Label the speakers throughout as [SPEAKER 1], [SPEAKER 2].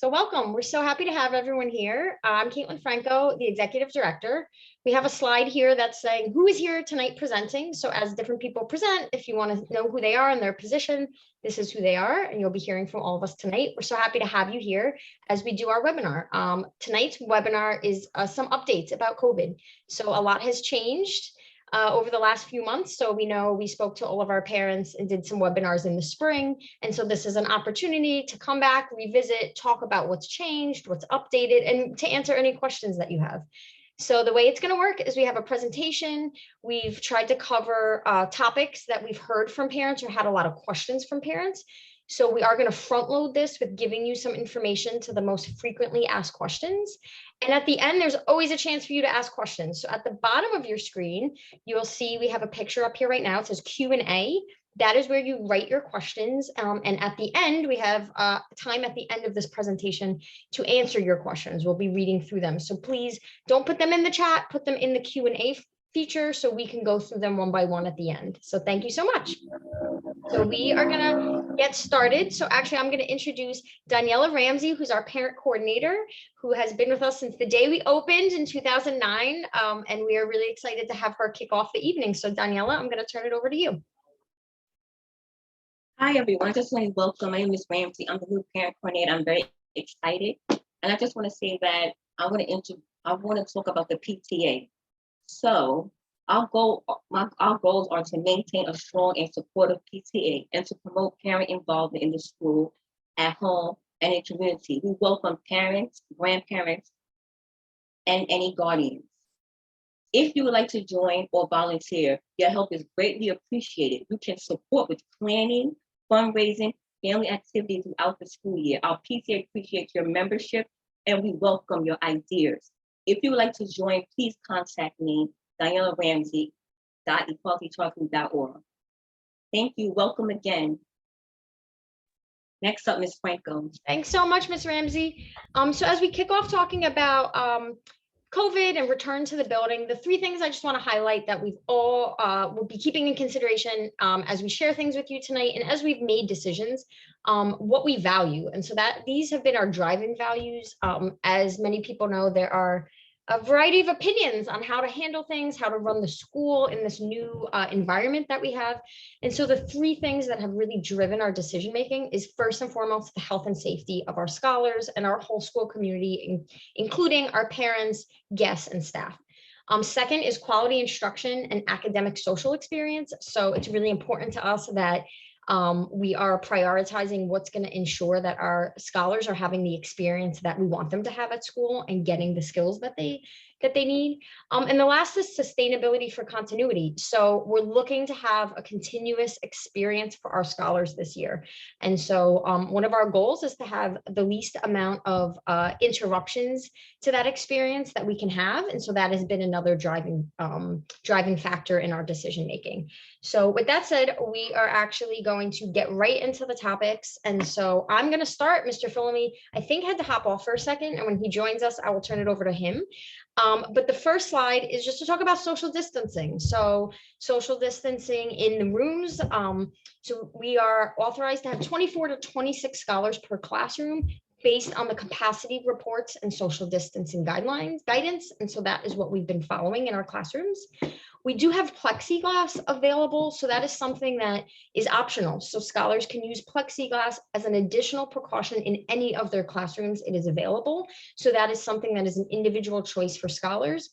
[SPEAKER 1] So welcome. We're so happy to have everyone here. I'm Caitlin Franco, the Executive Director. We have a slide here that's saying who is here tonight presenting. So as different people present, if you want to know who they are and their position, this is who they are, and you'll be hearing from all of us tonight. We're so happy to have you here as we do our webinar. Tonight's webinar is some updates about COVID. So a lot has changed over the last few months. So we know we spoke to all of our parents and did some webinars in the spring. And so this is an opportunity to come back, revisit, talk about what's changed, what's updated, and to answer any questions that you have. So the way it's going to work is we have a presentation. We've tried to cover topics that we've heard from parents or had a lot of questions from parents. So we are going to front load this with giving you some information to the most frequently asked questions. And at the end, there's always a chance for you to ask questions. So at the bottom of your screen, you'll see we have a picture up here right now. It says Q&A. That is where you write your questions. And at the end, we have time at the end of this presentation to answer your questions. We'll be reading through them. So please don't put them in the chat, put them in the Q&A feature so we can go through them one by one at the end. So thank you so much. So we are going to get started. So actually, I'm going to introduce Daniela Ramsey, who's our parent coordinator, who has been with us since the day we opened in 2009. And we are really excited to have her kick off the evening. So Daniela, I'm going to turn it over to you.
[SPEAKER 2] Hi, everyone. I just want to welcome. My name is Ramsey. I'm the new parent coordinator. I'm very excited. And I just want to say that I want to talk about the PTA. So our goals are to maintain a strong and supportive PTA and to promote parent involvement in the school, at home, and in community. We welcome parents, grandparents, and any guardians. If you would like to join or volunteer, your help is greatly appreciated. You can support with planning, fundraising, family activities throughout the school year. Our PTA appreciates your membership and we welcome your ideas. If you would like to join, please contact me, DanielaRamsey.equalitytalking.org. Thank you. Welcome again. Next up, Ms. Franco.
[SPEAKER 1] Thanks so much, Ms. Ramsey. So as we kick off talking about COVID and return to the building, the three things I just want to highlight that we've all will be keeping in consideration as we share things with you tonight and as we've made decisions, what we value. And so that these have been our driving values. As many people know, there are a variety of opinions on how to handle things, how to run the school in this new environment that we have. And so the three things that have really driven our decision making is first and foremost, the health and safety of our scholars and our whole school community, including our parents, guests, and staff. Second is quality instruction and academic social experience. So it's really important to us that we are prioritizing what's going to ensure that our scholars are having the experience that we want them to have at school and getting the skills that they need. And the last is sustainability for continuity. So we're looking to have a continuous experience for our scholars this year. And so one of our goals is to have the least amount of interruptions to that experience that we can have. And so that has been another driving factor in our decision making. So with that said, we are actually going to get right into the topics. And so I'm going to start. Mr. Philomey, I think, had to hop off for a second. And when he joins us, I will turn it over to him. But the first slide is just to talk about social distancing. So social distancing in the rooms. So we are authorized to have 24 to 26 scholars per classroom based on the capacity reports and social distancing guidance. And so that is what we've been following in our classrooms. We do have plexiglass available, so that is something that is optional. So scholars can use plexiglass as an additional precaution in any of their classrooms. It is available. So that is something that is an individual choice for scholars.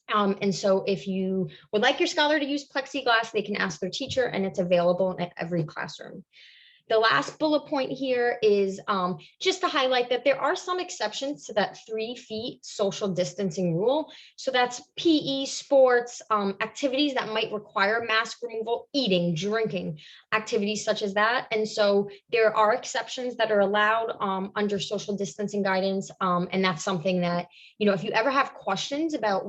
[SPEAKER 1] And so if you would like your scholar to use plexiglass, they can ask their teacher, and it's available at every classroom. The last bullet point here is just to highlight that there are some exceptions to that 3 feet social distancing rule. So that's PE, sports, activities that might require mask removal, eating, drinking, activities such as that. And so there are exceptions that are allowed under social distancing guidance. And that's something that, you know, if you ever have questions about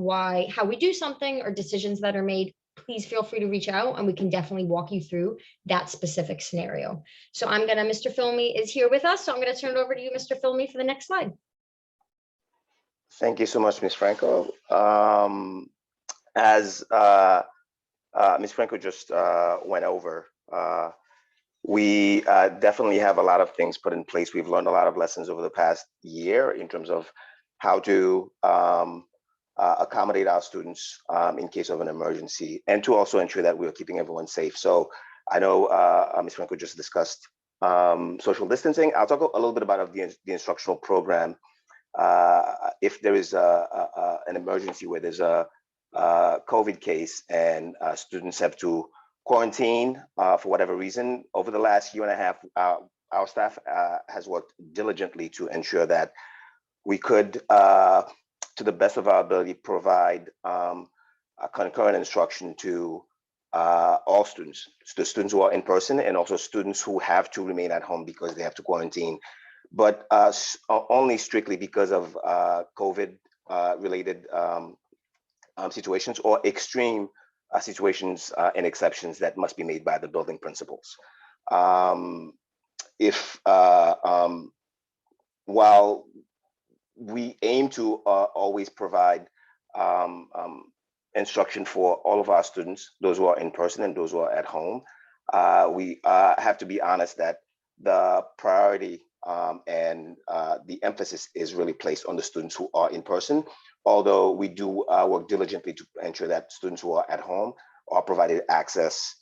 [SPEAKER 1] how we do something or decisions that are made, please feel free to reach out and we can definitely walk you through that specific scenario. So Mr. Philomey is here with us. So I'm going to turn it over to you, Mr. Philomey, for the next slide.
[SPEAKER 3] Thank you so much, Ms. Franco. As Ms. Franco just went over, We definitely have a lot of things put in place. We've learned a lot of lessons over the past year in terms of how to accommodate our students in case of an emergency, and to also ensure that we're keeping everyone safe. So I know Ms. Franco just discussed social distancing. I'll talk a little bit about the instructional program. If there is an emergency where there's a COVID case and students have to quarantine for whatever reason, over the last year and a half, our staff has worked diligently to ensure that we could, to the best of our ability, provide a concurrent instruction to all students, the students who are in person and also students who have to remain at home because they have to quarantine, but only strictly because of COVID related situations or extreme situations and exceptions that must be made by the building principals. While we aim to always provide instruction for all of our students, those who are in person and those who are at home, we have to be honest that the priority and the emphasis is really placed on the students who are in person, although we do work diligently to ensure that students who are at home are provided access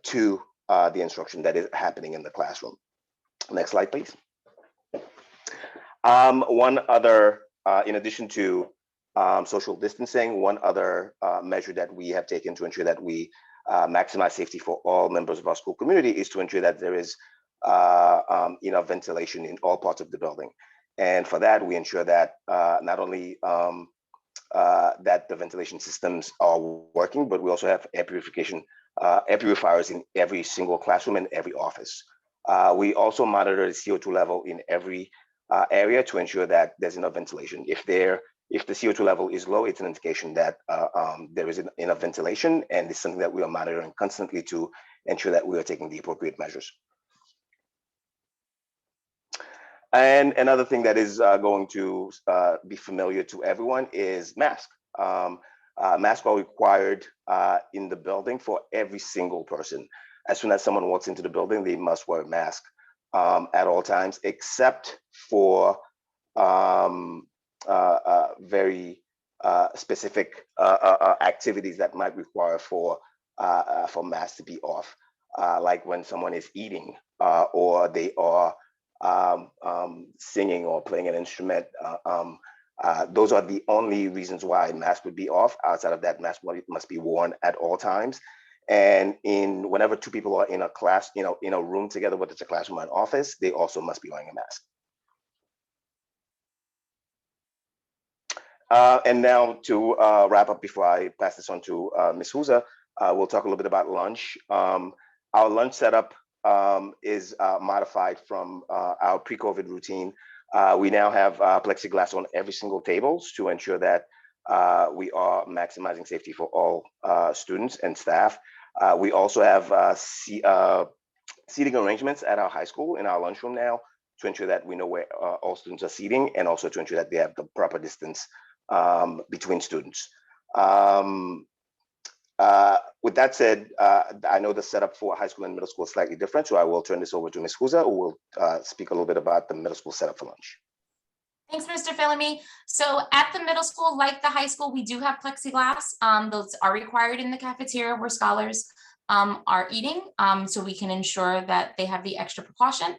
[SPEAKER 3] to the instruction that is happening in the classroom. Next slide, please. One other, in addition to social distancing, one other measure that we have taken to ensure that we maximize safety for all members of our school community is to ensure that there is enough ventilation in all parts of the building. And for that, we ensure that not only that the ventilation systems are working, but we also have air purifiers in every single classroom and every office. We also monitor the CO2 level in every area to ensure that there's enough ventilation. If the CO2 level is low, it's an indication that there is enough ventilation, and it's something that we are monitoring constantly to ensure that we are taking the appropriate measures. And another thing that is going to be familiar to everyone is masks. Masks are required in the building for every single person. As soon as someone walks into the building, they must wear a mask at all times, except for very specific activities that might require for masks to be off, like when someone is eating or they are singing or playing an instrument. Those are the only reasons why masks would be off. Outside of that, masks must be worn at all times. And whenever two people are in a class, in a room together, whether it's a classroom or an office, they also must be wearing a mask. And now to wrap up before I pass this on to Ms. Huza, we'll talk a little bit about lunch. Our lunch setup is modified from our pre-COVID routine. We now have plexiglass on every single table to ensure that we are maximizing safety for all students and staff. We also have seating arrangements at our high school in our lunchroom now to ensure that we know where all students are seating, and also to ensure that they have the proper distance between students. With that said, I know the setup for high school and middle school is slightly different, so I will turn this over to Ms. Huza, who will speak a little bit about the middle school setup for lunch.
[SPEAKER 4] Thanks, Mr. Philemy. So at the middle school, like the high school, we do have plexiglass. Those are required in the cafeteria where scholars are eating, so we can ensure that they have the extra precaution.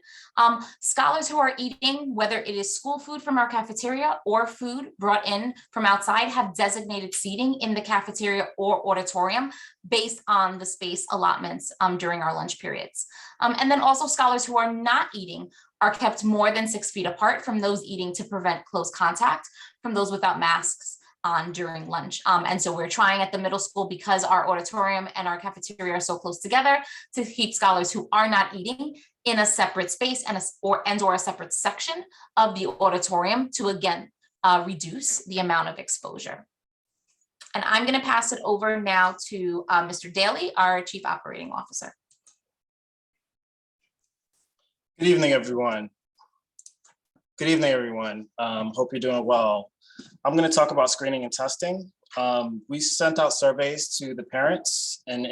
[SPEAKER 4] Scholars who are eating, whether it is school food from our cafeteria or food brought in from outside, have designated seating in the cafeteria or auditorium based on the space allotments during our lunch periods. And then also scholars who are not eating are kept more than 6 feet apart from those eating to prevent close contact from those without masks on during lunch. And so we're trying at the middle school, because our auditorium and our cafeteria are so close together, to keep scholars who are not eating in a separate space and or a separate section of the auditorium to again reduce the amount of exposure. And I'm going to pass it over now to Mr. Daly, our Chief Operating Officer.
[SPEAKER 5] Good evening, everyone. Good evening, everyone. Hope you're doing well. I'm going to talk about screening and testing. We sent out surveys to the parents and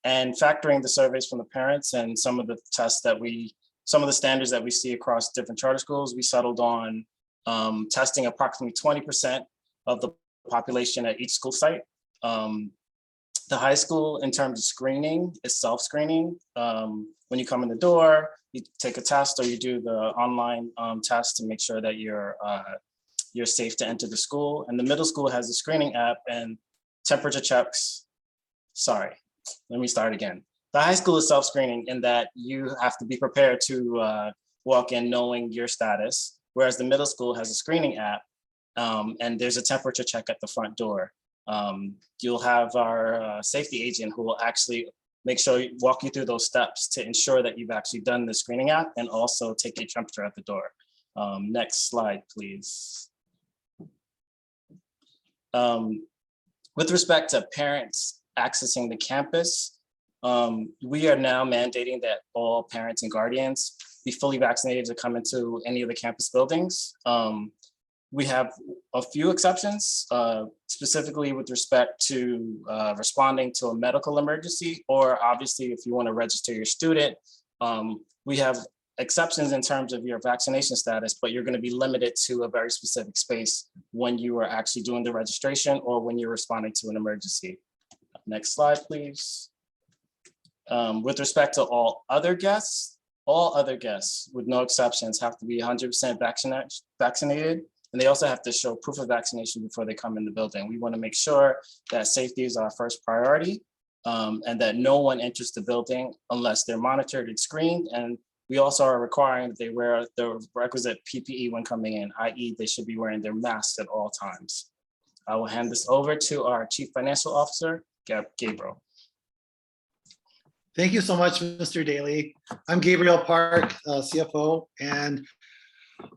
[SPEAKER 5] And factoring the surveys from the parents and some of the some of the standards that we see across different charter schools, we settled on testing approximately 20% of the population at each school site. The high school, in terms of screening, is self-screening. When you come in the door, you take a test or you do the online test to make sure that you're safe to enter the school. And the middle school has a screening app and temperature checks. Sorry, let me start again. The high school is self-screening in that you have to be prepared to walk in knowing your status, whereas the middle school has a screening app and there's a temperature check at the front door. You'll have our safety agent who will actually walk you through those steps to ensure that you've actually done the screening app and also take your temperature at the door. Next slide, please. With respect to parents accessing the campus, we are now mandating that all parents and guardians be fully vaccinated to come into any of the campus buildings. We have a few exceptions, specifically with respect to responding to a medical emergency, or obviously if you want to register your student. We have exceptions in terms of your vaccination status, but you're going to be limited to a very specific space when you are actually doing the registration or when you're responding to an emergency. Next slide, please. With respect to all other guests with no exceptions have to be 100% vaccinated. And they also have to show proof of vaccination before they come in the building. We want to make sure that safety is our first priority and that no one enters the building unless they're monitored and screened. And we also are requiring that they wear the requisite PPE when coming in, i.e. they should be wearing their masks at all times. I will hand this over to our Chief Financial Officer, Gabriel.
[SPEAKER 6] Thank you so much, Mr. Daly. I'm Gabriel Park, CFO, and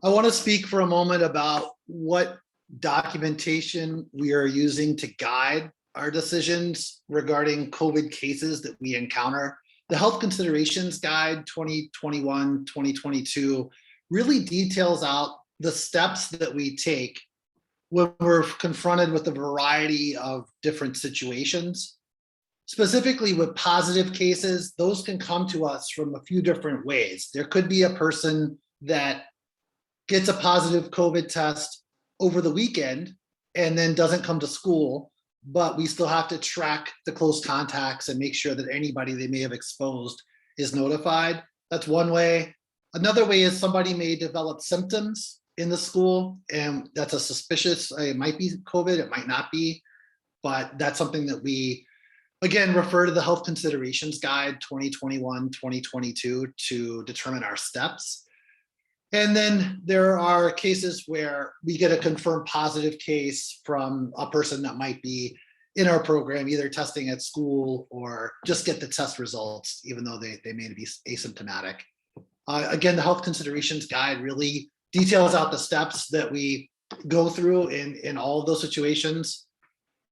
[SPEAKER 6] I want to speak for a moment about what documentation we are using to guide our decisions regarding COVID cases that we encounter. The Health Considerations Guide 2021-2022 really details out the steps that we take when we're confronted with a variety of different situations. Specifically with positive cases, those can come to us from a few different ways. There could be a person that gets a positive COVID test over the weekend and then doesn't come to school, but we still have to track the close contacts and make sure that anybody they may have exposed is notified. That's one way. Another way is somebody may develop symptoms in the school, and that's a suspicious, it might be COVID, it might not be, but that's something that we, again, refer to the Health Considerations Guide 2021-2022 to determine our steps. And then there are cases where we get a confirmed positive case from a person that might be in our program, either testing at school or just get the test results, even though they may be asymptomatic. Again, the Health Considerations Guide really details out the steps that we go through in all of those situations.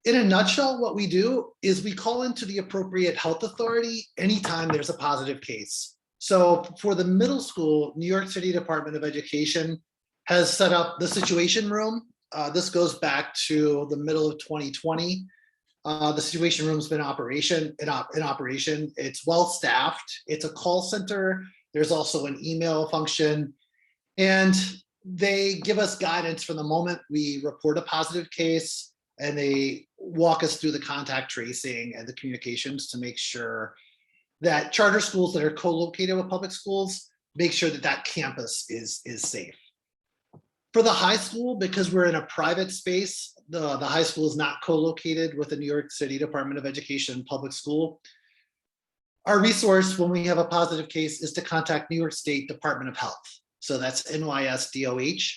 [SPEAKER 6] In a nutshell, what we do is we call into the appropriate health authority anytime there's a positive case. So for the middle school, New York City Department of Education has set up the Situation Room. This goes back to the middle of 2020. The Situation Room's been in operation. It's well staffed. It's a call center. There's also an email function. And they give us guidance from the moment we report a positive case, and they walk us through the contact tracing and the communications to make sure that charter schools that are co-located with public schools make sure that that campus is safe. For the high school, because we're in a private space, the high school is not co-located with the New York City Department of Education public school. Our resource when we have a positive case is to contact New York State Department of Health. So that's NYSDOH.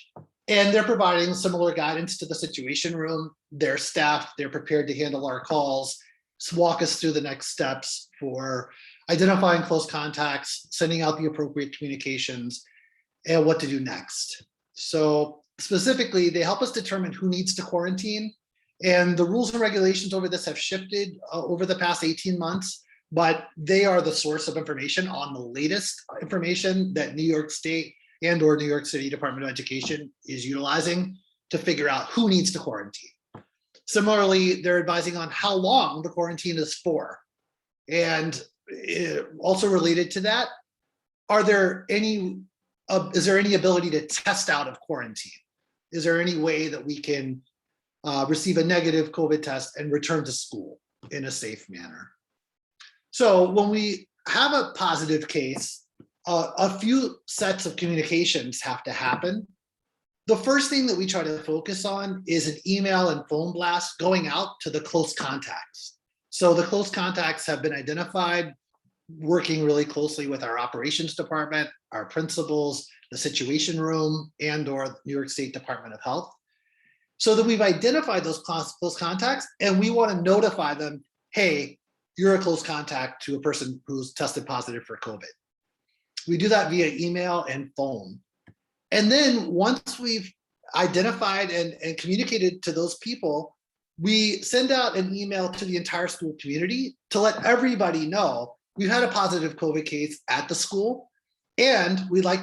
[SPEAKER 6] And they're providing similar guidance to the Situation Room. Their staff, they're prepared to handle our calls, walk us through the next steps for identifying close contacts, sending out the appropriate communications, and what to do next. So specifically, they help us determine who needs to quarantine. And the rules and regulations over this have shifted over the past 18 months, but they are the source of information on the latest information that New York State and or New York City Department of Education is utilizing to figure out who needs to quarantine. Similarly, they're advising on how long the quarantine is for. And also related to that, is there any ability to test out of quarantine? Is there any way that we can receive a negative COVID test and return to school in a safe manner? So when we have a positive case, a few sets of communications have to happen. The first thing that we try to focus on is an email and phone blast going out to the close contacts. So the close contacts have been identified, working really closely with our operations department, our principals, the situation room, and/or New York State Department of Health, so that we've identified those close contacts, and we want to notify them, hey, you're a close contact to a person who's tested positive for COVID. We do that via email and phone. And then once we've identified and communicated to those people, we send out an email to the entire school community to let everybody know we've had a positive COVID case at the school. And we'd like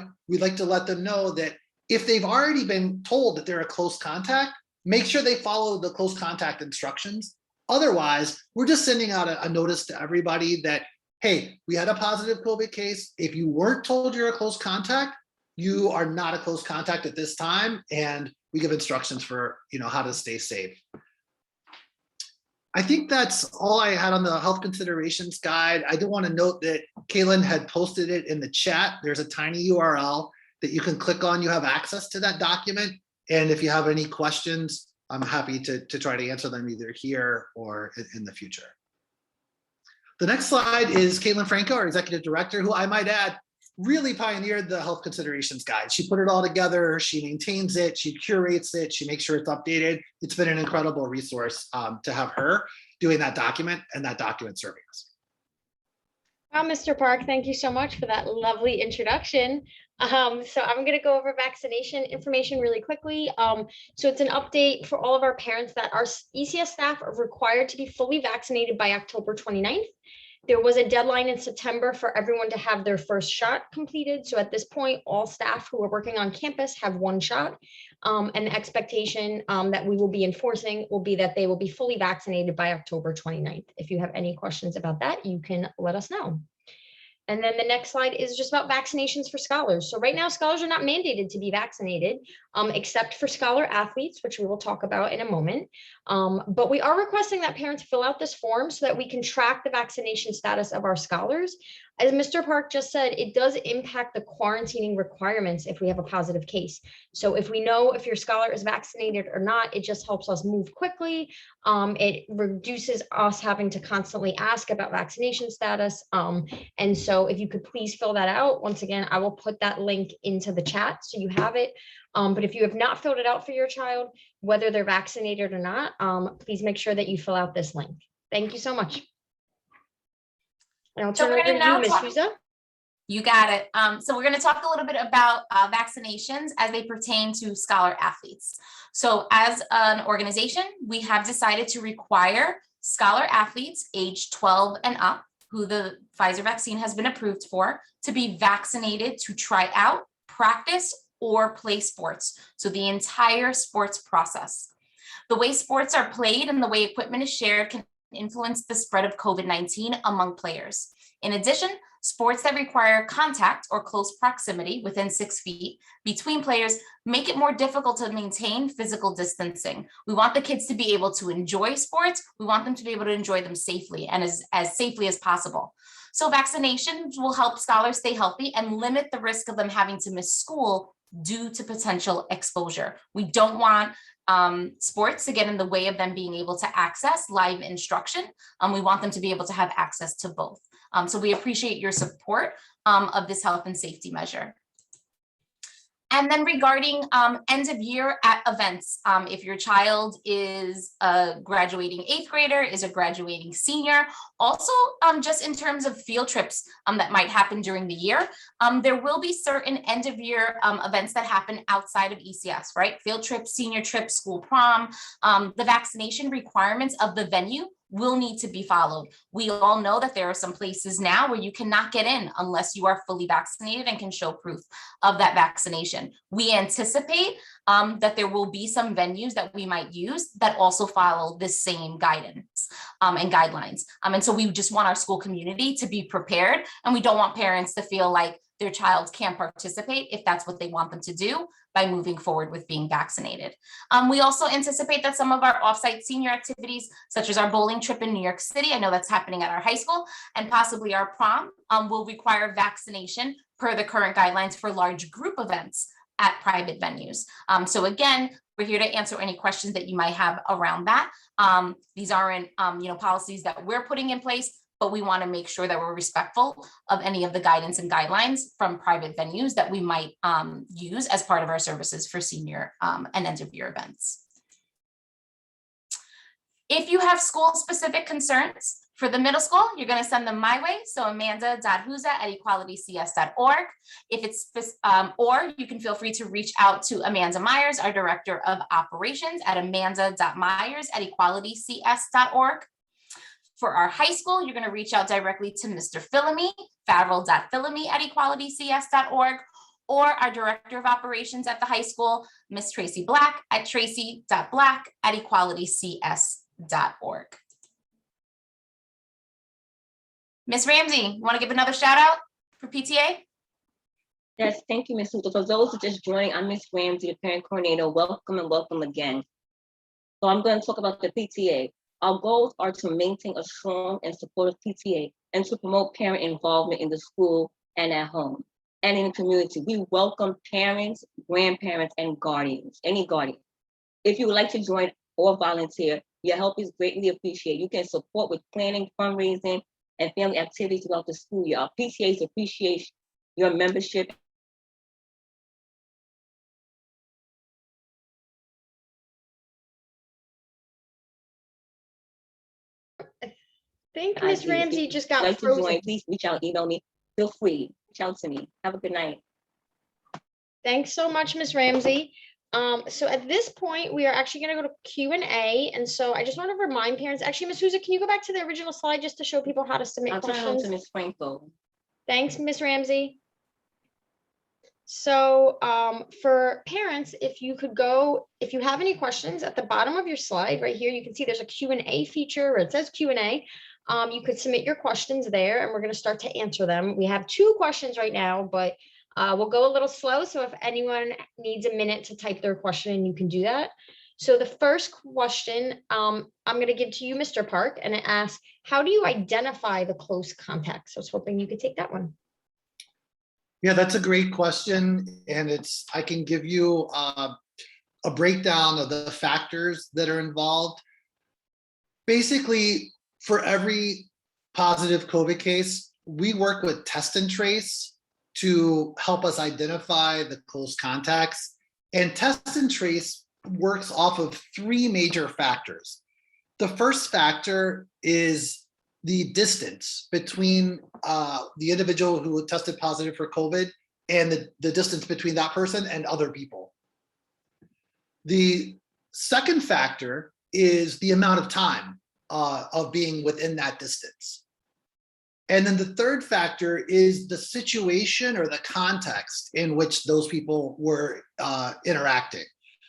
[SPEAKER 6] to let them know that if they've already been told that they're a close contact, make sure they follow the close contact instructions. Otherwise, we're just sending out a notice to everybody that, hey, we had a positive COVID case. If you weren't told you're a close contact, you are not a close contact at this time. And we give instructions for how to stay safe. I think that's all I had on the health considerations guide. I do want to note that Kaylin had posted it in the chat. There's a tiny URL that you can click on. You have access to that document. And if you have any questions, I'm happy to try to answer them either here or in the future. The next slide is Caitlin Franco, our executive director, who I might add, really pioneered the health considerations guide. She put it all together, she maintains it, she curates it, she makes sure it's updated. It's been an incredible resource to have her doing that document and that document serving us.
[SPEAKER 1] Wow, Mr. Park, thank you so much for that lovely introduction. So I'm going to go over vaccination information really quickly. So it's an update for all of our parents that our ECS staff are required to be fully vaccinated by October 29th. There was a deadline in September for everyone to have their first shot completed. So at this point, all staff who are working on campus have one shot. And the expectation that we will be enforcing will be that they will be fully vaccinated by October 29th. If you have any questions about that, you can let us know. And then the next slide is just about vaccinations for scholars. So right now, scholars are not mandated to be vaccinated, except for scholar athletes, which we will talk about in a moment. But we are requesting that parents fill out this form so that we can track the vaccination status of our scholars. As Mr. Park just said, it does impact the quarantining requirements if we have a positive case. So if we know if your scholar is vaccinated or not, it just helps us move quickly. It reduces us having to constantly ask about vaccination status. And so if you could please fill that out, once again, I will put that link into the chat so you have it. But if you have not filled it out for your child, whether they're vaccinated or not, please make sure that you fill out this link. Thank you so much. And I'll turn it over to you, Ms. Huza.
[SPEAKER 4] You got it. So we're going to talk a little bit about vaccinations as they pertain to scholar athletes. So as an organization, we have decided to require scholar athletes age 12 and up, who the Pfizer vaccine has been approved for, to be vaccinated to try out, practice, or play sports. So the entire sports process. The way sports are played and the way equipment is shared can influence the spread of COVID-19 among players. In addition, sports that require contact or close proximity within 6 feet between players make it more difficult to maintain physical distancing. We want the kids to be able to enjoy sports. We want them to be able to enjoy them safely and as safely as possible. So vaccinations will help scholars stay healthy and limit the risk of them having to miss school due to potential exposure. We don't want sports to get in the way of them being able to access live instruction. We want them to be able to have access to both. So we appreciate your support of this health and safety measure. And then regarding end of year at events, if your child is a graduating 8th grader, is a graduating senior, also just in terms of field trips that might happen during the year, there will be certain end of year events that happen outside of ECS, right? Field trips, senior trips, school prom, the vaccination requirements of the venue will need to be followed. We all know that there are some places now where you cannot get in unless you are fully vaccinated and can show proof of that vaccination. We anticipate that there will be some venues that we might use that also follow this same guidance and guidelines. And so we just want our school community to be prepared, and we don't want parents to feel like their child can't participate if that's what they want them to do by moving forward with being vaccinated. We also anticipate that some of our offsite senior activities, such as our bowling trip in New York City, I know that's happening at our high school, and possibly our prom, will require vaccination per the current guidelines for large group events at private venues. So again, we're here to answer any questions that you might have around that. These aren't policies that we're putting in place, but we want to make sure that we're respectful of any of the guidance and guidelines from private venues that we might use as part of our services for senior and end of year events. If you have school-specific concerns for the middle school, you're going to send them my way. So amanda.huza@equalitycs.org. If it's, or you can feel free to reach out to Amanda Myers, our Director of Operations, at amanda.myers@equalitycs.org. For our high school, you're going to reach out directly to Mr. Philamy, farrell.philamy@equalitycs.org, or our Director of Operations at the high school, Ms. Tracy Black, at tracy.black@equalitycs.org. Ms. Ramsey, you want to give another shout out for PTA?
[SPEAKER 2] Yes, thank you, Ms. Hooter. For those who are just joining, I'm Ms. Ramsey, the parent coordinator. Welcome and welcome again. So I'm going to talk about the PTA. Our goals are to maintain a strong and supportive PTA and to promote parent involvement in the school and at home and in the community. We welcome parents, grandparents, and guardians, any guardian. If you would like to join or volunteer, your help is greatly appreciated. You can support with planning, fundraising, and family activities throughout the school year. Our PTAs appreciate your membership.
[SPEAKER 1] I think Ms. Ramsey just got
[SPEAKER 2] Like to
[SPEAKER 1] frozen.
[SPEAKER 2] join, please reach out, email me. Feel free, reach out to me. Have a good night.
[SPEAKER 1] Thanks so much, Ms. Ramsey. So at this point, we are actually going to go to Q&A. And so I just want to remind parents, actually, Ms. Souza, can you go back to the original slide just to show people how to submit
[SPEAKER 2] I'll turn it over
[SPEAKER 1] questions?
[SPEAKER 2] to Ms. Franco.
[SPEAKER 1] Thanks, Ms. Ramsey. So for parents, if you have any questions at the bottom of your slide right here, you can see there's a Q&A feature where it says Q&A. You could submit your questions there and we're going to start to answer them. We have 2 questions right now, but we'll go a little slow. So if anyone needs a minute to type their question, you can do that. So the first question I'm going to give to you, Mr. Park, and it asks, how do you identify the close contacts? So I was hoping you could take that one.
[SPEAKER 6] Yeah, that's a great question. And I can give you a breakdown of the factors that are involved. Basically, for every positive COVID case, we work with test and trace to help us identify the close contacts. And test and trace works off of 3 major factors. The first factor is the distance between the individual who tested positive for COVID and the distance between that person and other people. The second factor is the amount of time of being within that distance. And then the third factor is the situation or the context in which those people were interacting.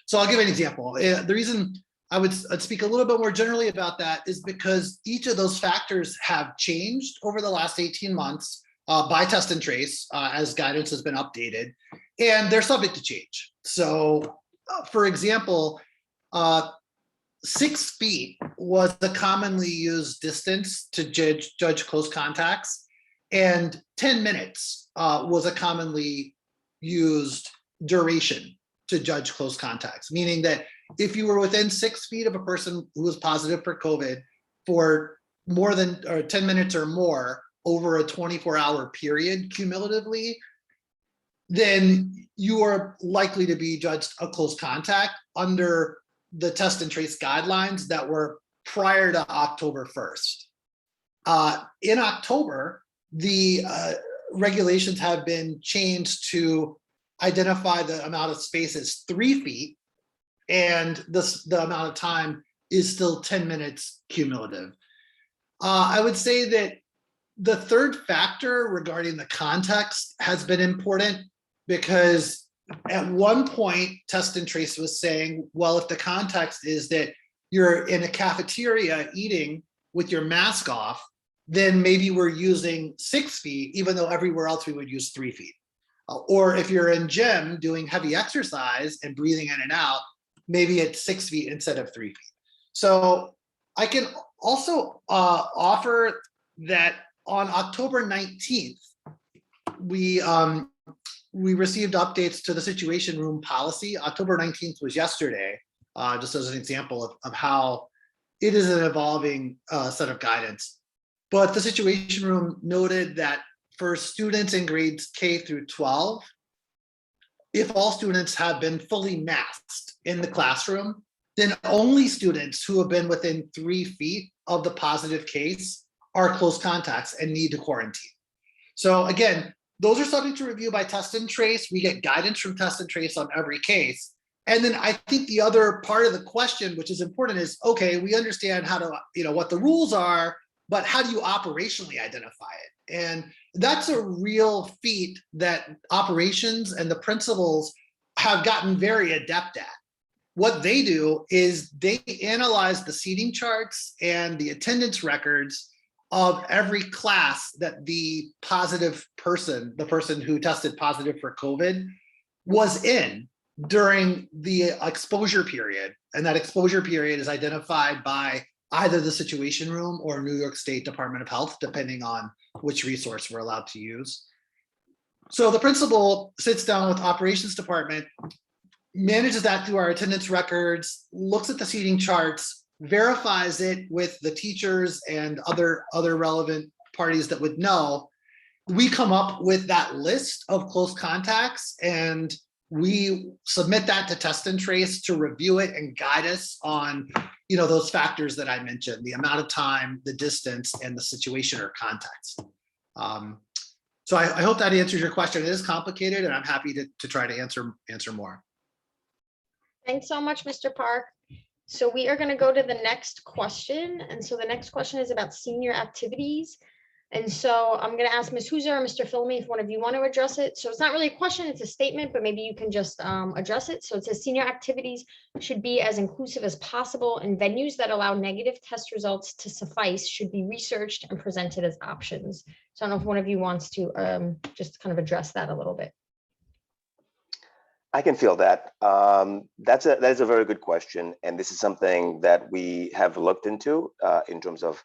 [SPEAKER 6] So I'll give an example. The reason I'd speak a little bit more generally about that is because each of those factors have changed over the last 18 months by test and trace as guidance has been updated, and they're subject to change. So for example, 6 feet was the commonly used distance to judge close contacts, and 10 minutes was a commonly used duration to judge close contacts, meaning that if you were within 6 feet of a person who was positive for COVID for more than 10 minutes or more over a 24-hour period cumulatively, then you are likely to be judged a close contact under the test and trace guidelines that were prior to October 1st. In October, the regulations have been changed to identify the amount of space as 3 feet, and the amount of time is still 10 minutes cumulative. I would say that the third factor regarding the context has been important, because at one point, Test and Trace was saying, well, if the context is that you're in a cafeteria eating with your mask off, then maybe we're using 6 feet, even though everywhere else we would use 3 feet. Or if you're in gym doing heavy exercise and breathing in and out, maybe it's 6 feet instead of 3 feet. So I can also offer that on October 19th, we received updates to the situation room policy. October 19th was yesterday, just as an example of how it is an evolving set of guidance. But the situation room noted that for students in grades K through 12, if all students have been fully masked in the classroom, then only students who have been within 3 feet of the positive case are close contacts and need to quarantine. So again, those are subject to review by Test and Trace. We get guidance from Test and Trace on every case. And then I think the other part of the question, which is important, is, okay, we understand how to, what the rules are, but how do you operationally identify it? And that's a real feat that operations and the principals have gotten very adept at. What they do is they analyze the seating charts and the attendance records of every class that the positive person, the person who tested positive for COVID, was in during the exposure period. And that exposure period is identified by either the Situation Room or New York State Department of Health, depending on which resource we're allowed to use. So the principal sits down with operations department, manages that through our attendance records, looks at the seating charts, verifies it with the teachers and other relevant parties that would know. We come up with that list of close contacts and we submit that to Test and Trace to review it and guide us on, those factors that I mentioned, the amount of time, the distance, and the situation or context. So I hope that answers your question. It is complicated, and I'm happy to try to answer more.
[SPEAKER 1] Thanks so much, Mr. Park. So we are going to go to the next question. And so the next question is about senior activities. And so I'm going to ask Ms. Hooser or Mr. Filmy if one of you want to address it. So it's not really a question, it's a statement, but maybe you can just address it. So it says senior activities should be as inclusive as possible, and venues that allow negative test results to suffice should be researched and presented as options. So I don't know if one of you wants to just kind of address that a little bit.
[SPEAKER 3] I can feel that. That is a very good question. And this is something that we have looked into in terms of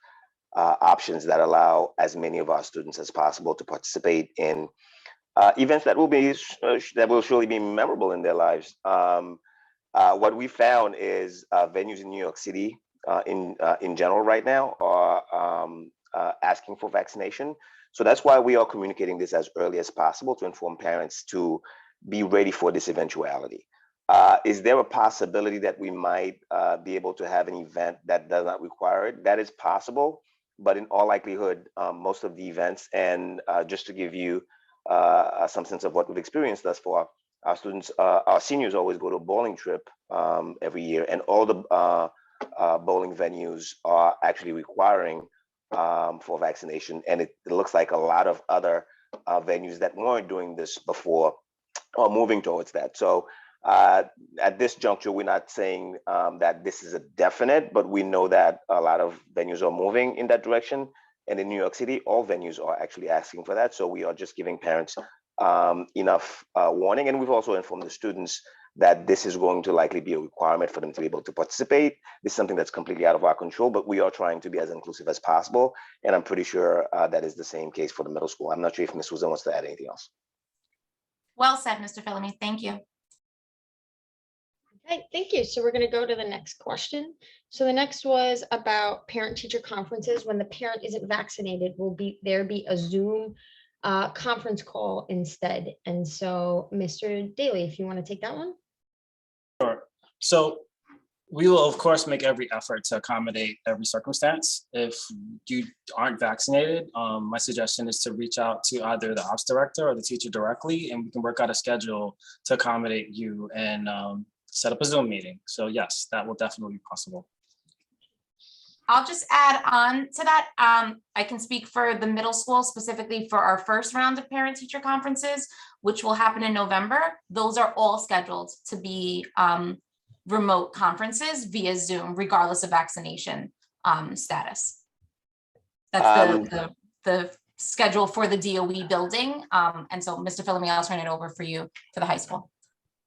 [SPEAKER 3] options that allow as many of our students as possible to participate in events that will surely be memorable in their lives. What we found is venues in New York City in general right now are asking for vaccination. So that's why we are communicating this as early as possible to inform parents to be ready for this eventuality. Is there a possibility that we might be able to have an event that does not require it? That is possible. But in all likelihood, most of the events, and just to give you some sense of what we've experienced thus far, our seniors always go to a bowling trip every year, and all the bowling venues are actually requiring for vaccination. And it looks like a lot of other venues that weren't doing this before are moving towards that. So at this juncture, we're not saying that this is a definite, but we know that a lot of venues are moving in that direction. And in New York City, all venues are actually asking for that. So we are just giving parents enough warning. And we've also informed the students that this is going to likely be a requirement for them to be able to participate. This is something that's completely out of our control, but we are trying to be as inclusive as possible. And I'm pretty sure that is the same case for the middle school. I'm not sure if Ms. Susan wants to add anything else.
[SPEAKER 4] Well said, Mr. Filmy. Thank you.
[SPEAKER 1] Okay, thank you. So we're going to go to the next question. So the next was about parent-teacher conferences. When the parent isn't vaccinated, will there be a Zoom conference call instead? And so, Mr. Daly, if you want to take that one.
[SPEAKER 5] Sure. So we will, of course, make every effort to accommodate every circumstance. If you aren't vaccinated, my suggestion is to reach out to either the ops director or the teacher directly, and we can work out a schedule to accommodate you and set up a Zoom meeting. So yes, that will definitely be possible.
[SPEAKER 4] I'll just add on to that. I can speak for the middle school, specifically for our first round of parent-teacher conferences, which will happen in November. Those are all scheduled to be remote conferences via Zoom, regardless of vaccination status. That's the schedule for the DOE building. And so, Mr. Philomene, I'll turn it over for you for the high school.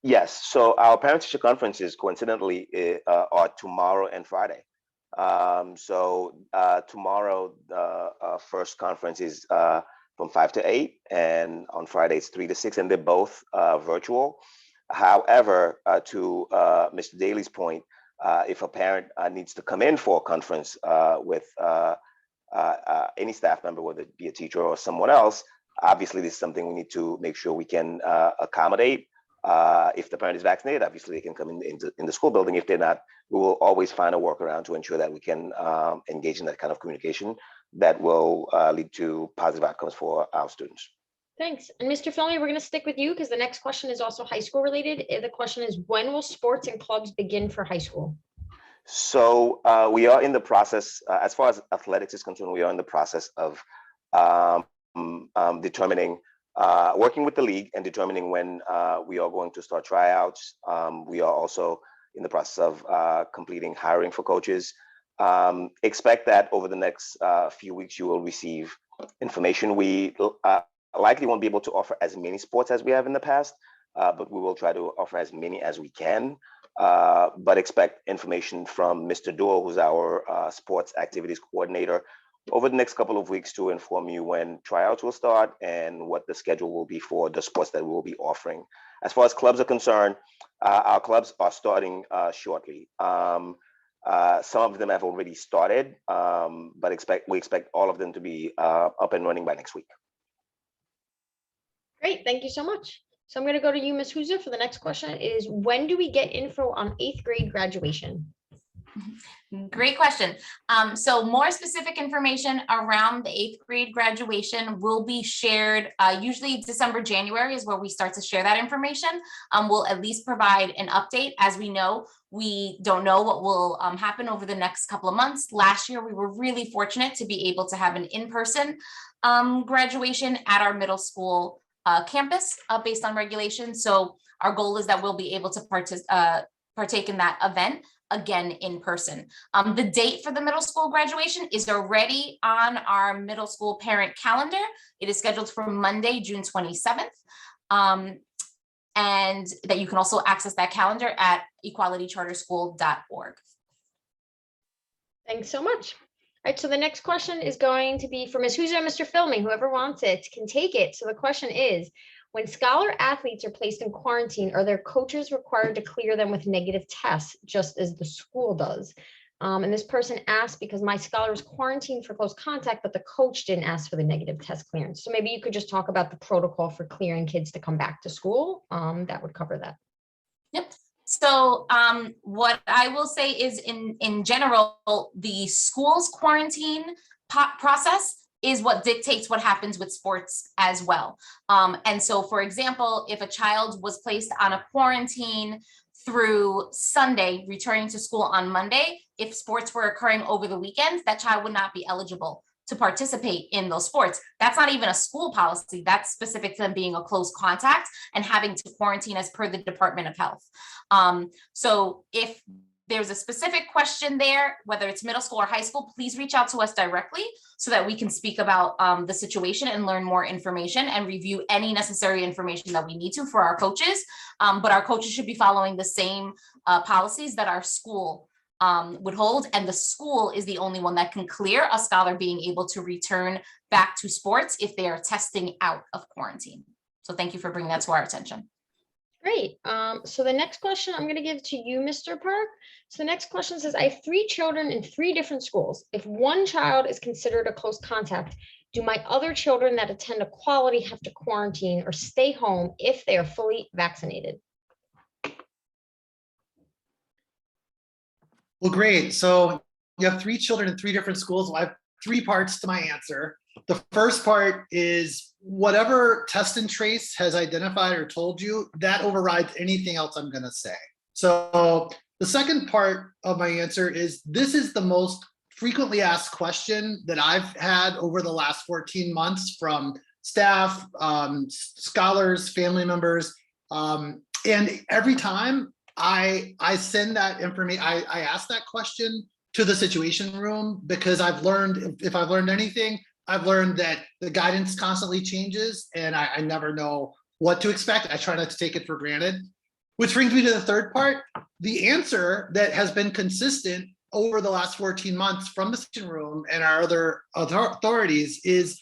[SPEAKER 3] Yes, so our parent-teacher conferences coincidentally are tomorrow and Friday. Tomorrow, the first conference is from 5 to 8, and on Friday it's 3 to 6, and they're both virtual. However, to Mr. Daly's point, if a parent needs to come in for a conference with any staff member, whether it be a teacher or someone else, obviously this is something we need to make sure we can accommodate. If the parent is vaccinated, obviously they can come in the school building. If they're not, we will always find a workaround to ensure that we can engage in that kind of communication that will lead to positive outcomes for our students.
[SPEAKER 1] Thanks. And Mr. Philomene, we're going to stick with you because the next question is also high school related. The question is, when will sports and clubs begin for high school?
[SPEAKER 3] So we are in the process, as far as athletics is concerned, we are in the process of determining, working with the league and determining when we are going to start tryouts. We are also in the process of completing hiring for coaches. Expect that over the next few weeks, you will receive information. We likely won't be able to offer as many sports as we have in the past, but we will try to offer as many as we can. But expect information from Mr. Duo, who's our sports activities coordinator, over the next couple of weeks to inform you when tryouts will start and what the schedule will be for the sports that we will be offering. As far as clubs are concerned, our clubs are starting shortly. Some of them have already started, but we expect all of them to be up and running by next week.
[SPEAKER 1] Great, thank you so much. So I'm going to go to you, Ms. Huza, for the next question is, when do we get info on 8th grade graduation?
[SPEAKER 4] Great question. So more specific information around the 8th grade graduation will be shared, usually December, January is where we start to share that information. We'll at least provide an update. As we know, we don't know what will happen over the next couple of months. Last year, we were really fortunate to be able to have an in-person graduation at our middle school campus based on regulations. So our goal is that we'll be able to partake in that event again in person. The date for the middle school graduation is already on our middle school parent calendar. It is scheduled for Monday, June 27th. And that you can also access that calendar at equalitycharterschool.org.
[SPEAKER 1] Thanks so much. All right, so the next question is going to be for Ms. Huza and Mr. Philomene. Whoever wants it can take it. So the question is, when scholar athletes are placed in quarantine, are their coaches required to clear them with negative tests, just as the school does? And this person asked because my scholar was quarantined for close contact, but the coach didn't ask for the negative test clearance. So maybe you could just talk about the protocol for clearing kids to come back to school. That would cover that.
[SPEAKER 4] Yep. So what I will say is in general, the school's quarantine process is what dictates what happens with sports as well. And so, for example, if a child was placed on a quarantine through Sunday, returning to school on Monday, if sports were occurring over the weekends, that child would not be eligible to participate in those sports. That's not even a school policy. That's specific to them being a close contact and having to quarantine as per the Department of Health. So if there's a specific question there, whether it's middle school or high school, please reach out to us directly so that we can speak about the situation and learn more information and review any necessary information that we need to for our coaches. But our coaches should be following the same policies that our school would hold, and the school is the only one that can clear a scholar being able to return back to sports if they are testing out of quarantine. So thank you for bringing that to our attention.
[SPEAKER 1] Great. So the next question I'm going to give to you, Mr. Park. So the next question says, I have 3 children in 3 different schools. If one child is considered a close contact, do my other children that attend equality have to quarantine or stay home if they are fully vaccinated?
[SPEAKER 6] Well, great. So you have 3 children in 3 different schools. Well, I have 3 parts to my answer. The first part is whatever test and trace has identified or told you, that overrides anything else I'm going to say. So the second part of my answer is this is the most frequently asked question that I've had over the last 14 months from staff, scholars, family members. And every time I send that information, I ask that question to the situation room, because I've learned, if I've learned anything, I've learned that the guidance constantly changes and I never know what to expect. I try not to take it for granted. Which brings me to the third part. The answer that has been consistent over the last 14 months from the situation room and our other authorities is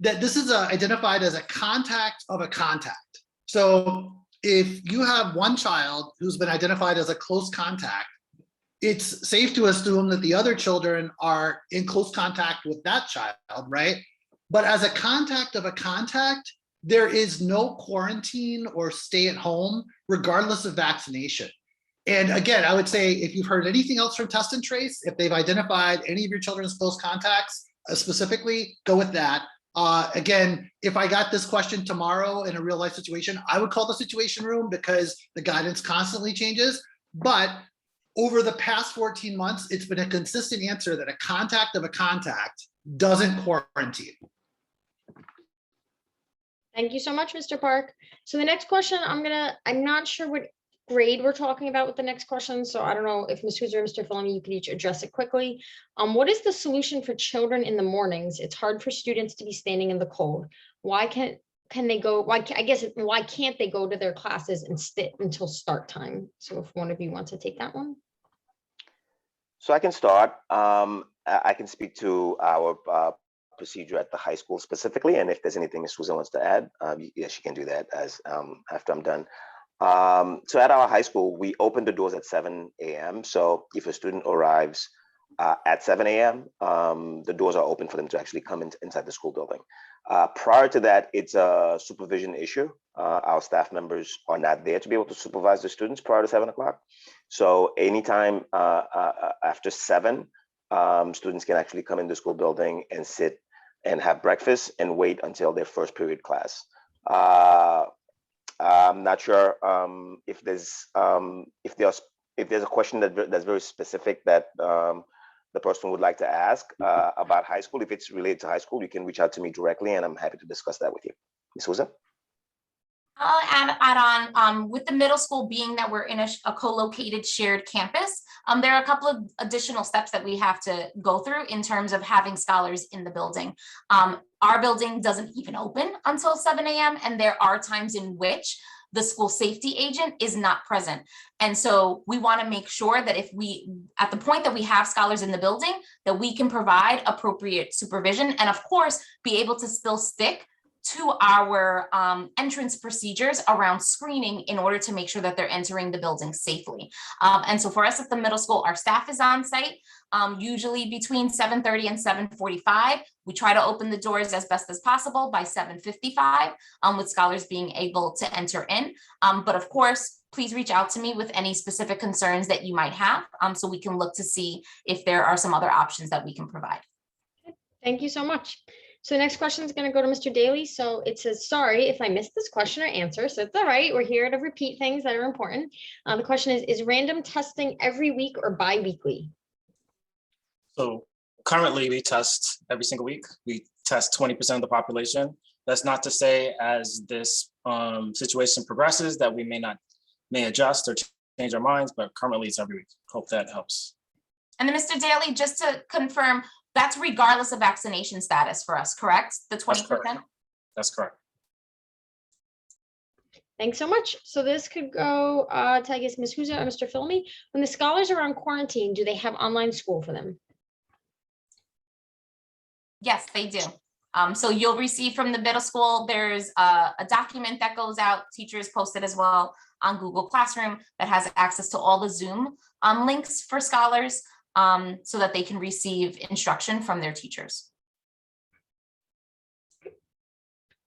[SPEAKER 6] that this is identified as a contact of a contact. So if you have one child who's been identified as a close contact, it's safe to assume that the other children are in close contact with that child, right? But as a contact of a contact, there is no quarantine or stay at home, regardless of vaccination. And again, I would say if you've heard anything else from Test and Trace, if they've identified any of your children's close contacts specifically, go with that. Again, if I got this question tomorrow in a real life situation, I would call the situation room because the guidance constantly changes. But over the past 14 months, it's been a consistent answer that a contact of a contact doesn't quarantine.
[SPEAKER 1] Thank you so much, Mr. Park. So the next question, I'm not sure what grade we're talking about with the next question. So I don't know if Ms. Hooser or Mr. Philamy, you could each address it quickly. What is the solution for children in the mornings? It's hard for students to be standing in the cold. Why can't they go? Why can't they go to their classes and sit until start time? So if one of you wants to take that one.
[SPEAKER 3] So I can start. I can speak to our procedure at the high school specifically, and if there's anything Ms. Susan wants to add, yes, she can do that as after I'm done. So at our high school, we open the doors at 7 a.m. So if a student arrives at 7 a.m., the doors are open for them to actually come inside the school building. Prior to that, it's a supervision issue. Our staff members are not there to be able to supervise the students prior to 7 o'clock. So anytime after 7, students can actually come in the school building and sit and have breakfast and wait until their first period class. I'm not sure if there's a question that's very specific that the person would like to ask about high school. If it's related to high school, you can reach out to me directly, and I'm happy to discuss that with you. Ms. Souza?
[SPEAKER 4] I'll add on with the middle school, being that we're in a co-located shared campus, there are a couple of additional steps that we have to go through in terms of having scholars in the building. Our building doesn't even open until 7 a.m. and there are times in which the school safety agent is not present. And so we want to make sure that if at the point that we have scholars in the building, that we can provide appropriate supervision and of course, be able to still stick to our entrance procedures around screening in order to make sure that they're entering the building safely. And so for us at the middle school, our staff is on site, usually between 7:30 and 7:45. We try to open the doors as best as possible by 7:55, with scholars being able to enter in. But of course, please reach out to me with any specific concerns that you might have, so we can look to see if there are some other options that we can provide.
[SPEAKER 1] Thank you so much. So the next question is going to go to Mr. Daly. So it says, sorry if I missed this question or answer. So it's all right. We're here to repeat things that are important. The question is random testing every week or bi-weekly?
[SPEAKER 5] So currently we test every single week. We test 20% of the population. That's not to say as this situation progresses that we may adjust or change our minds, but currently it's every week. Hope that helps.
[SPEAKER 4] And then Mr. Daly, just to confirm, that's regardless of vaccination status for us, correct? The 20%?
[SPEAKER 5] That's correct.
[SPEAKER 1] Thanks so much. So this could go to, I guess, Ms. Hooser or Mr. Philamy. When the scholars are on quarantine, do they have online school for them?
[SPEAKER 4] Yes, they do. So you'll receive from the middle school, there's a document that goes out, teachers posted as well on Google Classroom that has access to all the Zoom links for scholars. So that they can receive instruction from their teachers.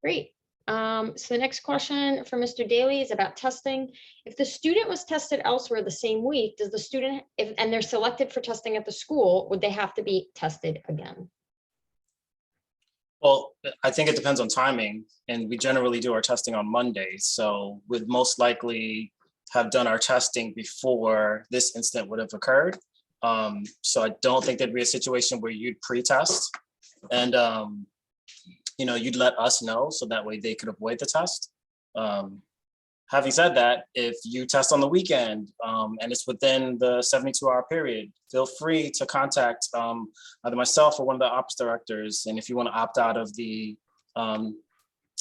[SPEAKER 1] Great. So the next question for Mr. Daly is about testing. If the student was tested elsewhere the same week, does the student, and they're selected for testing at the school, would they have to be tested again?
[SPEAKER 5] Well, I think it depends on timing, and we generally do our testing on Mondays. So we'd most likely have done our testing before this incident would have occurred. So I don't think there'd be a situation where you'd pre-test and, you'd let us know so that way they could avoid the test. Having said that, if you test on the weekend and it's within the 72-hour period, feel free to contact either myself or one of the ops directors. And if you want to opt out of the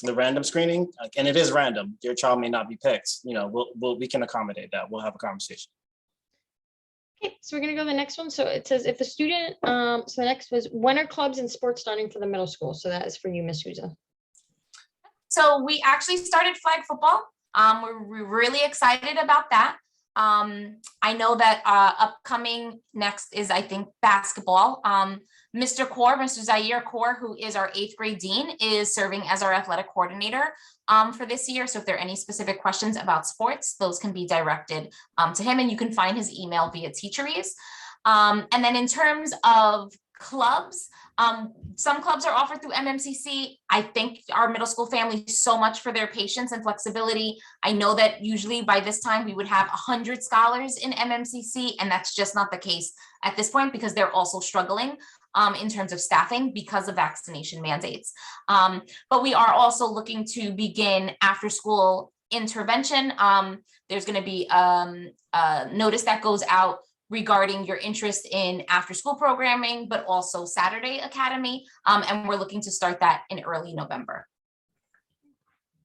[SPEAKER 5] random screening, and it is random, your child may not be picked. We can accommodate that. We'll have a conversation.
[SPEAKER 1] Okay, so we're gonna go to the next one. So it says if the student, so the next was when are clubs and sports starting for the middle school? So that is for you, Ms. Souza.
[SPEAKER 4] So we actually started flag football. We're really excited about that. I know that upcoming next is, I think, basketball. Mr. Zaire Kaur, who is our 8th grade dean, is serving as our athletic coordinator for this year. So if there are any specific questions about sports, those can be directed to him, and you can find his email via Teacheries. And then in terms of clubs, some clubs are offered through MMCC. I thank our middle school family so much for their patience and flexibility. I know that usually by this time we would have 100 scholars in MMCC, and that's just not the case at this point because they're also struggling in terms of staffing because of vaccination mandates. But we are also looking to begin after school intervention. There's going to be a notice that goes out regarding your interest in after school programming, but also Saturday Academy. And we're looking to start that in early November.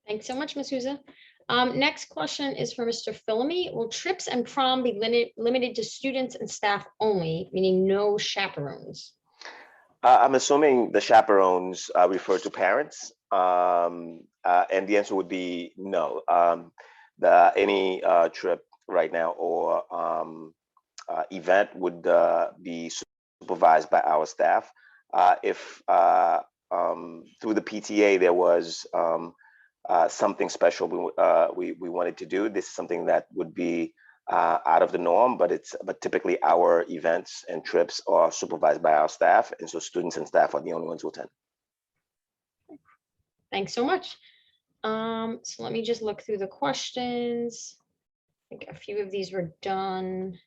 [SPEAKER 1] Thanks so much, Ms. Souza. Next question is for Mr. Philamy. Will trips and prom be limited to students and staff only, meaning no chaperones?
[SPEAKER 3] I'm assuming the chaperones refer to parents, and the answer would be no. Any trip right now or event would be supervised by our staff. If through the PTA there was something special we wanted to do, this is something that would be out of the norm, but typically our events and trips are supervised by our staff, and so students and staff are the only ones who attend.
[SPEAKER 1] Thanks so much. So let me just look through the questions. I think a few of these were done.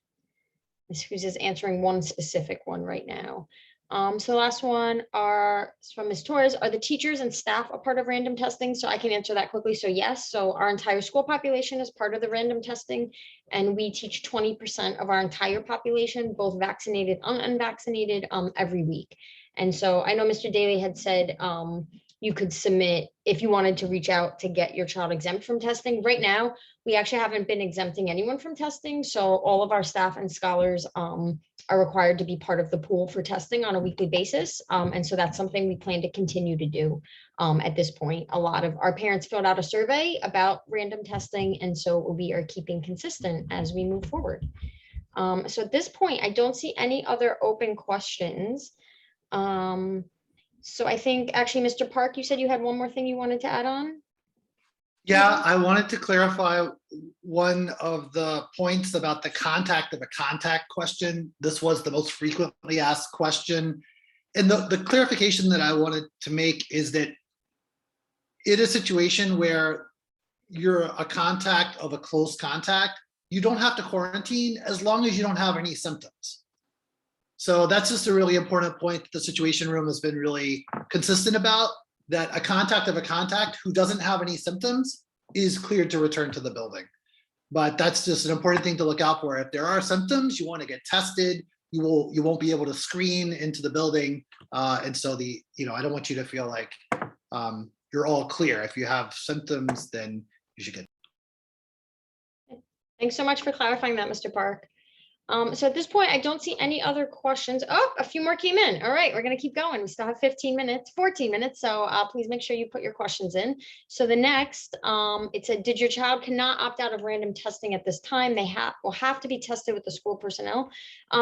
[SPEAKER 1] Ms. Cruz is answering one specific one right now. So the last one is from Ms. Torres. Are the teachers and staff a part of random testing? So I can answer that quickly. So yes, so our entire school population is part of the random testing, and we teach 20% of our entire population, both vaccinated and unvaccinated, every week. And so I know Mr. Daly had said you could submit if you wanted to reach out to get your child exempt from testing. Right now, we actually haven't been exempting anyone from testing. So all of our staff and scholars are required to be part of the pool for testing on a weekly basis. And so that's something we plan to continue to do at this point. A lot of our parents filled out a survey about random testing, and so we are keeping consistent as we move forward. So at this point, I don't see any other open questions. So I think actually, Mr. Park, you said you had one more thing you wanted to add on?
[SPEAKER 6] Yeah, I wanted to clarify one of the points about the contact of a contact question. This was the most frequently asked question. And the clarification that I wanted to make is that in a situation where you're a contact of a close contact, you don't have to quarantine as long as you don't have any symptoms. So that's just a really important point that the Situation Room has been really consistent about, that a contact of a contact who doesn't have any symptoms is cleared to return to the building. But that's just an important thing to look out for. If there are symptoms, you want to get tested. You won't be able to screen into the building. And so I don't want you to feel like you're all clear. If you have symptoms, then you should get.
[SPEAKER 1] Thanks so much for clarifying that, Mr. Park. So at this point, I don't see any other questions. Oh, a few more came in. All right, we're going to keep going. We still have 14 minutes. So please make sure you put your questions in. So the next, it said, did your child cannot opt out of random testing at this time? They will have to be tested with the school personnel.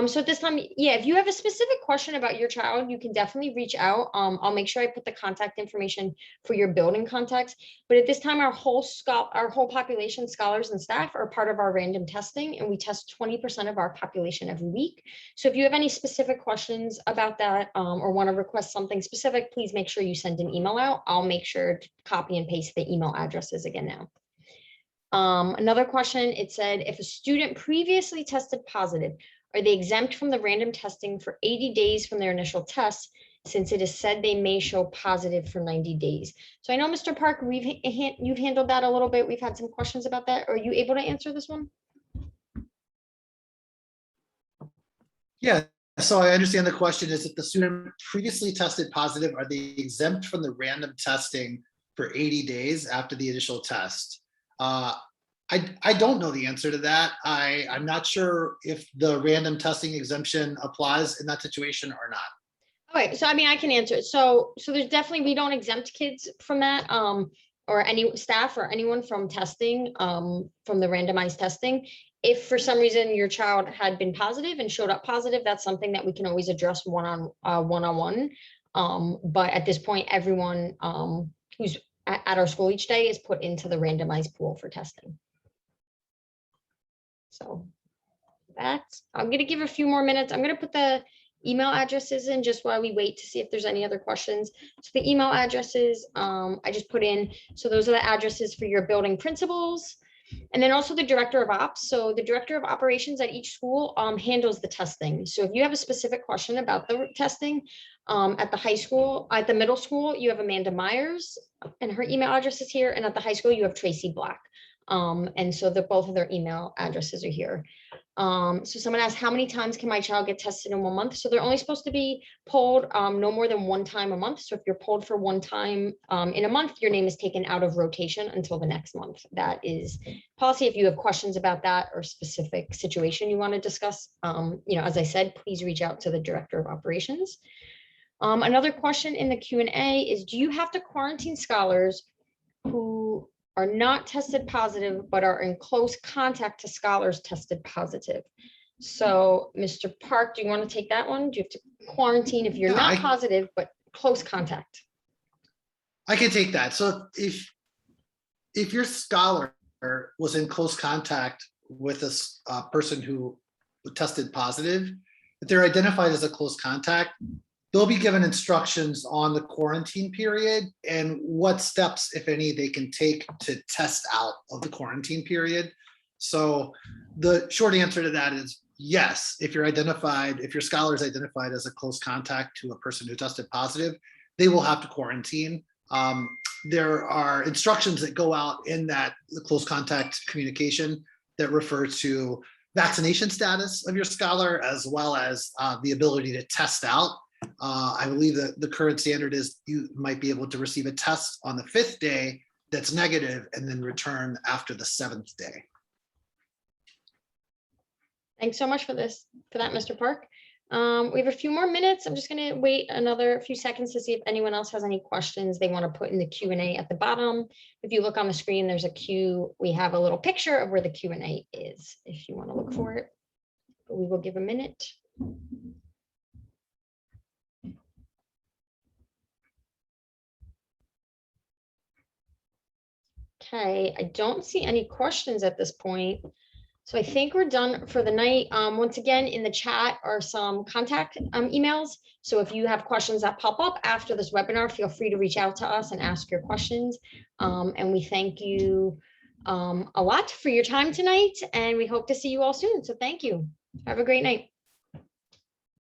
[SPEAKER 1] So at this time, yeah, if you have a specific question about your child, you can definitely reach out. I'll make sure I put the contact information for your building contacts. But at this time, our whole population, scholars and staff, are part of our random testing, and we test 20% of our population every week. So if you have any specific questions about that or want to request something specific, please make sure you send an email out. I'll make sure to copy and paste the email addresses again now. Another question, it said, if a student previously tested positive, are they exempt from the random testing for 80 days from their initial test, since it is said they may show positive for 90 days? So I know, Mr. Park, you've handled that a little bit. We've had some questions about that. Are you able to answer this one?
[SPEAKER 6] Yeah, so I understand the question is, if the student previously tested positive, are they exempt from the random testing for 80 days after the initial test? I don't know the answer to that. I'm not sure if the random testing exemption applies in that situation or not.
[SPEAKER 1] Okay, so I mean, I can answer it. So there's definitely, we don't exempt kids from that, or any staff or anyone from testing, from the randomized testing. If for some reason your child had been positive and showed up positive, that's something that we can always address one-on-one. But at this point, everyone, who's at our school each day is put into the randomized pool for testing. So that's, I'm gonna give a few more minutes. I'm gonna put the email addresses in just while we wait to see if there's any other questions. So the email addresses, I just put in, so those are the addresses for your building principals. And then also the director of ops. So the director of operations at each school handles the testing. So if you have a specific question about the testing at the high school, at the middle school, you have Amanda Myers and her email address is here. And at the high school, you have Tracy Black. And so both of their email addresses are here. So someone asked, how many times can my child get tested in 1 month? So they're only supposed to be polled no more than 1 time a month. So if you're polled for 1 time in a month, your name is taken out of rotation until the next month. That is policy. If you have questions about that or specific situation you want to discuss, as I said, please reach out to the director of operations. Another question in the Q&A is, do you have to quarantine scholars who are not tested positive, but are in close contact to scholars tested positive? So, Mr. Park, do you want to take that one? Do you have to quarantine if you're
[SPEAKER 6] Yeah,
[SPEAKER 1] not positive, but close contact?
[SPEAKER 6] I can take that. So if your scholar was in close contact with a person who tested positive, if they're identified as a close contact, they'll be given instructions on the quarantine period and what steps, if any, they can take to test out of the quarantine period. So the short answer to that is yes. If your scholar is identified as a close contact to a person who tested positive, they will have to quarantine. There are instructions that go out in the close contact communication that refer to vaccination status of your scholar, as well as the ability to test out. I believe that the current standard is you might be able to receive a test on the 5th day that's negative and then return after the 7th day.
[SPEAKER 1] Thanks so much for that, Mr. Park. We have a few more minutes. I'm just going to wait another few seconds to see if anyone else has any questions they want to put in the Q&A at the bottom. If you look on the screen, there's a Q. We have a little picture of where the Q&A is, if you want to look for it. But we will give a minute. Okay, I don't see any questions at this point. So I think we're done for the night. Once again, in the chat are some contact emails. So if you have questions that pop up after this webinar, feel free to reach out to us and ask your questions. And we thank you a lot for your time tonight, and we hope to see you all soon. So thank you. Have a great night.